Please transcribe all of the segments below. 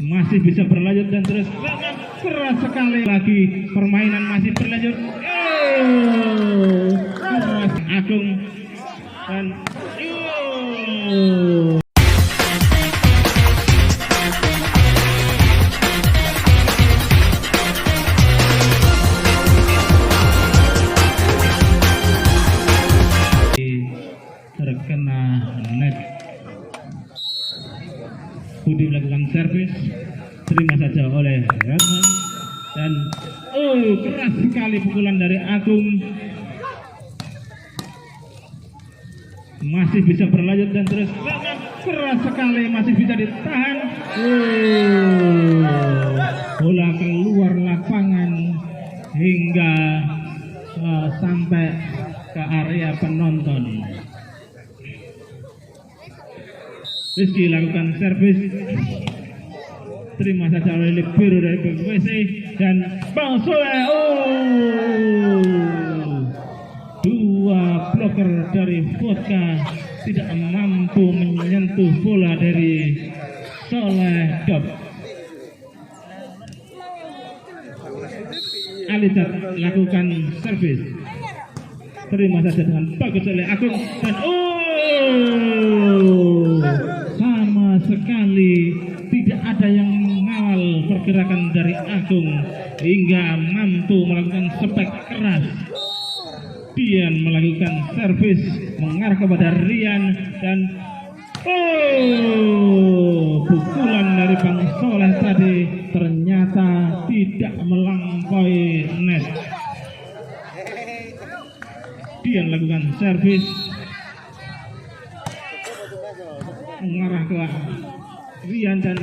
masih bisa berlanjut dan terus keras sekali lagi, permainan masih berlanjut. Keras Agung dan terkena net. Budi melakukan servis, terima saja oleh Ratman dan keras sekali pukulan dari Agung, masih bisa berlanjut dan terus keras sekali, masih bisa ditahan. Bola keluar lapangan hingga sampai ke area penonton. Rizky lakukan servis, terima saja oleh libero dari PWC dan Bang Soleh. Dua bloker dari Vodka tidak mampu menyentuh bola dari Soleh Dop. Alisat lakukan servis, terima saja dengan bagus oleh Agung dan sama sekali tidak ada yang mengawal pergerakan dari Agung hingga mampu melakukan spek keras. Dian melakukan servis mengarah kepada Rian dan pukulan dari Bang Soleh tadi ternyata tidak melampaui net. Dian lakukan servis mengarah ke Rian dan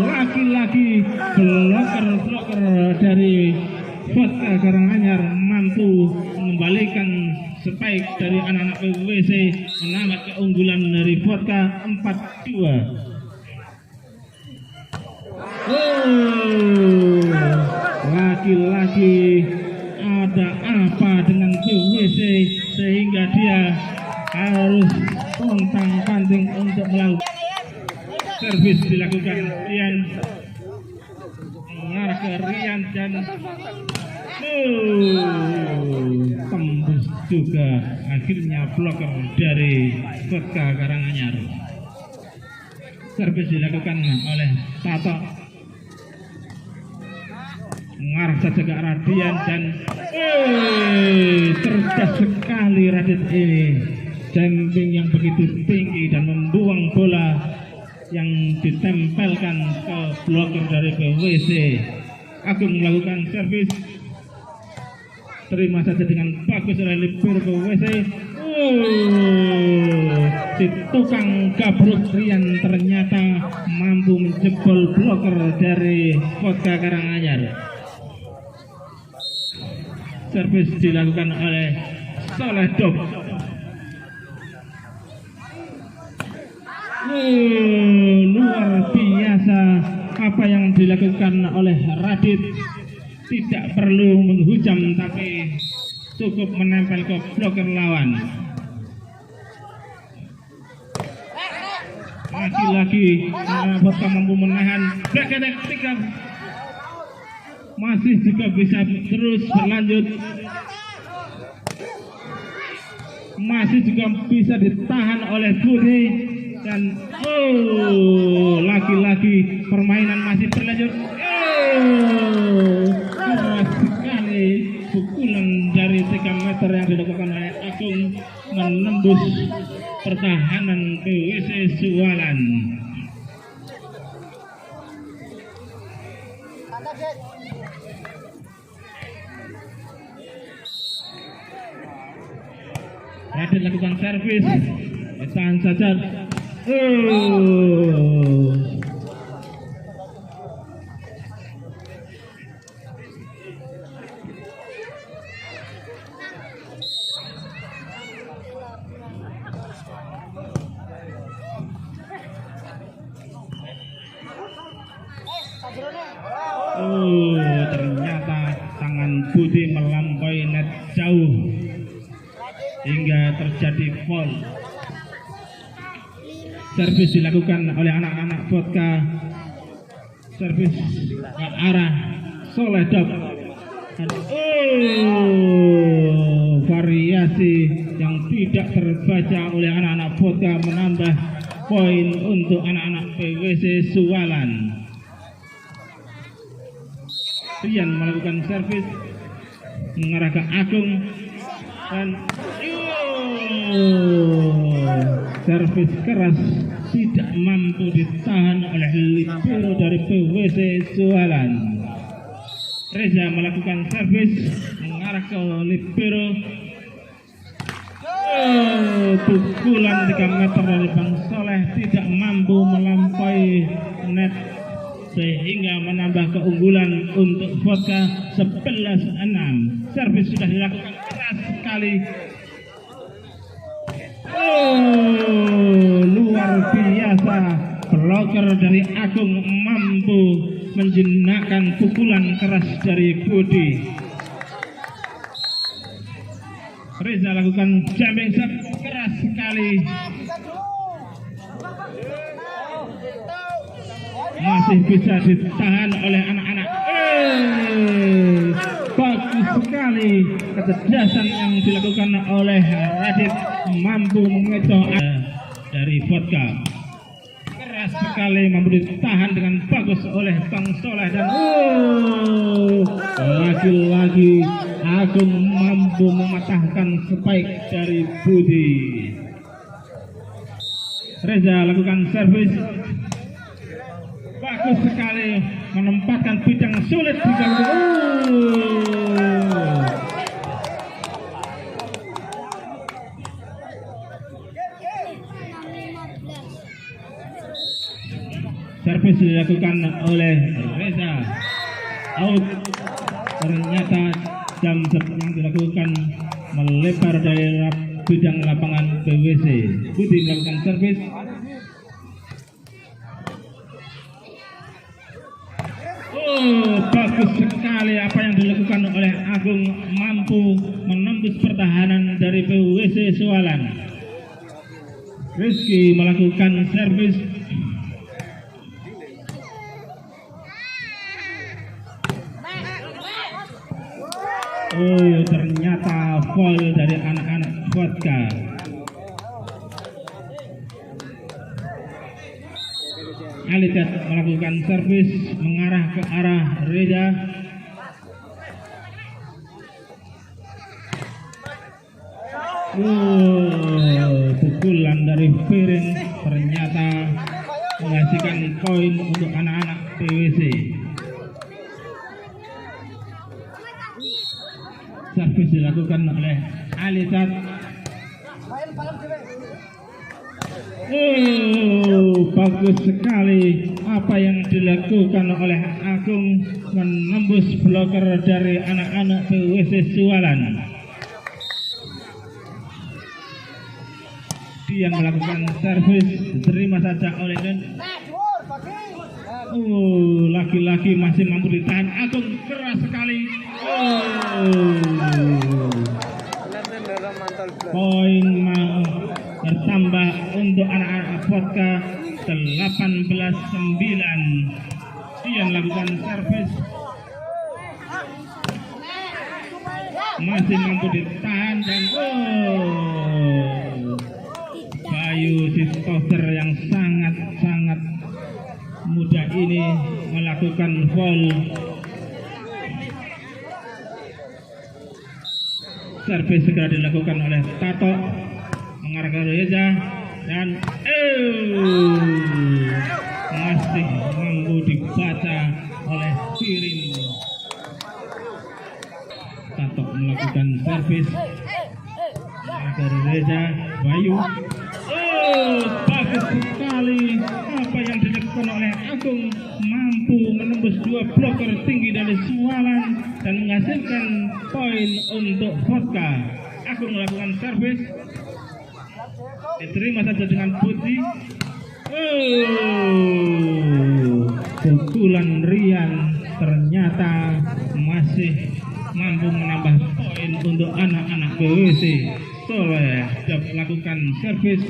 lagi-lagi bloker dari Vodka Karanganyar mampu mengembalikan spike dari anak-anak PWC, menambah keunggulan dari Vodka 4-2. Lagi-lagi ada apa dengan PWC sehingga dia harus pontang-panting untuk melakukan servis. Dilakukan Rian mengarah ke Rian dan tembus juga, akhirnya bloker dari Vodka Karanganyar. Servis dilakukan oleh Tato, mengarah saja ke arah Dian dan cerdas sekali Radit ini, jumping yang begitu tinggi dan membuang bola yang ditempelkan ke bloker dari PWC. Agung melakukan servis, terima saja dengan bagus oleh libero PWC. Si tukang gabruk Rian ternyata mampu menjebol bloker dari Vodka Karanganyar. Servis dilakukan oleh Soleh Dop. Luar biasa apa yang dilakukan oleh Radit. Tidak perlu menghujam tapi cukup menempel ke bloker lawan. Lagi-lagi Vodka mampu menahan. Black-Attack 3 masih juga bisa terus berlanjut, masih juga bisa ditahan oleh Budi dan lagi-lagi permainan masih berlanjut. Keras sekali pukulan dari 3 meter yang dilakukan oleh Agung menembus pertahanan PWC Suwalan. Radit lakukan servis, ditahan saja. Ternyata tangan Budi melampaui net jauh hingga terjadi foul. Servis dilakukan oleh anak-anak Vodka servis ke arah Soleh Dop. Variasi yang tidak terbaca oleh anak-anak Vodka menambah poin untuk anak-anak PWC Suwalan. Rian melakukan servis mengarah ke Agung dan servis keras tidak mampu ditahan oleh libero dari PWC Suwalan. Reza melakukan servis mengarah ke libero. Pukulan 3 meter dari Bang Soleh tidak mampu melampaui net sehingga menambah keunggulan untuk Vodka 11-6. Servis sudah dilakukan keras sekali. Luar biasa, bloker dari Agung mampu menjenakkan pukulan keras dari Budi. Reza lakukan jumping shot keras sekali. Masih bisa ditahan oleh anak-anak. Bagus sekali kecerdasan yang dilakukan oleh Radit, mampu mengecoh dari Vodka. Keras sekali, mampu ditahan dengan bagus oleh Bang Soleh dan lagi-lagi Agung mampu mematahkan spike dari Budi. Reza lakukan servis bagus sekali, menempatkan bidang sulit di gawang. Servis dilakukan oleh Reza, out. Ternyata jam yang dilakukan melebar dari bidang lapangan PWC. Budi melakukan servis. Bagus sekali apa yang dilakukan oleh Agung, mampu menembus pertahanan dari PWC Suwalan. Rizky melakukan servis. Ternyata foul dari anak-anak Vodka. Alidat melakukan servis mengarah ke arah Reza. Pukulan dari Firin ternyata menghasilkan poin untuk anak-anak PWC. Servis dilakukan oleh Alidat. Bagus sekali apa yang dilakukan oleh Agung, menembus bloker dari anak-anak PWC Suwalan. Dia melakukan servis, diterima saja oleh Dan. Laki-laki masih mampu ditahan. Agung keras sekali. Poin bertambah untuk anak-anak Vodka 18-9. Dia melakukan servis, masih mampu ditahan dan Bayu Sistoser yang sangat-sangat muda ini melakukan foul. Servis segera dilakukan oleh Tato mengarah ke Reza dan masih mampu dibaca oleh Firin. Tato melakukan servis dari Reza. Bayu, bagus sekali apa yang dilakukan oleh Agung, mampu menembus 2 bloker tinggi dari Suwalan dan menghasilkan poin untuk Vodka. Agung melakukan servis, diterima saja dengan Putri. Pukulan Rian ternyata masih mampu menambah poin untuk anak-anak PWC. Soleh dapat melakukan servis.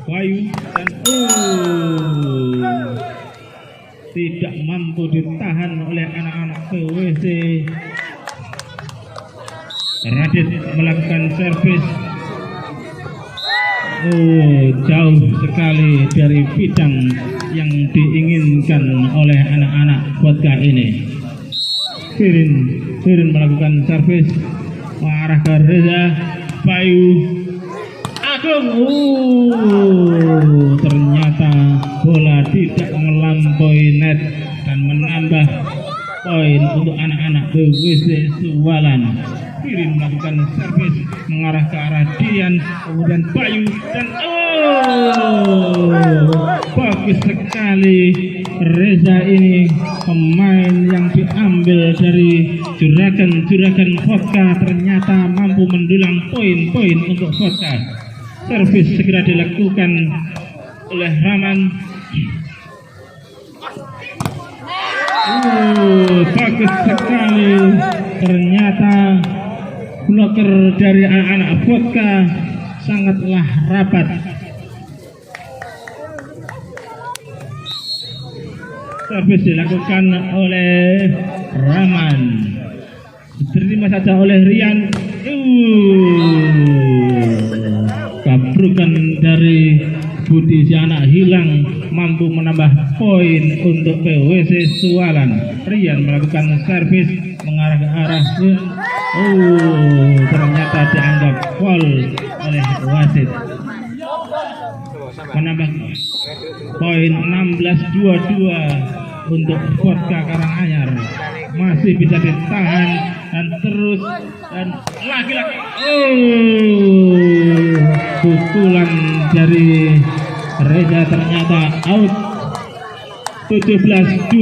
Bayu dan tidak mampu ditahan oleh anak-anak PWC. Radit melakukan servis. Jauh sekali dari bidang yang diinginkan oleh anak-anak Vodka ini. Firin melakukan servis mengarah ke Reza. Bayu Agung. Ternyata bola tidak melampaui net dan menambah poin untuk anak-anak PWC Suwalan. Firin melakukan servis mengarah ke arah Dian, kemudian Bayu dan bagus sekali Reza ini, pemain yang diambil dari juragan Vodka ternyata mampu mendulang poin-poin untuk Vodka. Servis segera dilakukan oleh Rahman. Bagus sekali, ternyata bloker dari anak-anak Vodka sangatlah rapat. Servis dilakukan oleh Rahman, diterima saja oleh Rian. Gabrukan dari Budi Siana hilang, mampu menambah poin untuk PWC Suwalan. Rian melakukan servis mengarah ke arah ternyata dianggap foul oleh wasit, menambah poin 16-22 untuk Vodka Karanganyar. Masih bisa ditahan dan terus dan lagi-lagi pukulan dari Reza ternyata out. 17-22.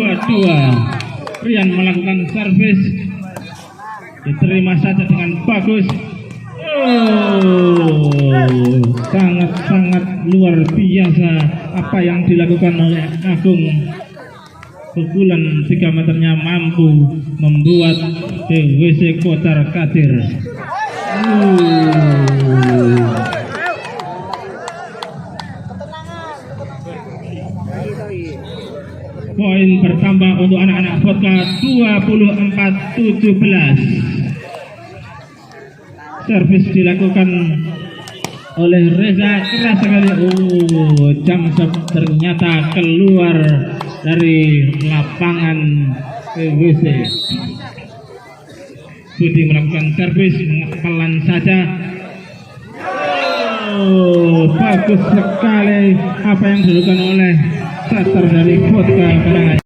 Rian melakukan servis, diterima saja dengan bagus. Sangat-sangat luar biasa apa yang dilakukan oleh Agung. Pukulan 3 meternya mampu membuat PWC Kocar Kacir. Poin bertambah untuk anak-anak Vodka 24-17. Servis dilakukan oleh Reza, keras sekali. Jam ternyata keluar dari lapangan PWC. Budi melakukan servis pelan saja. Bagus sekali apa yang dilakukan oleh setter dari Vodka Karanganyar.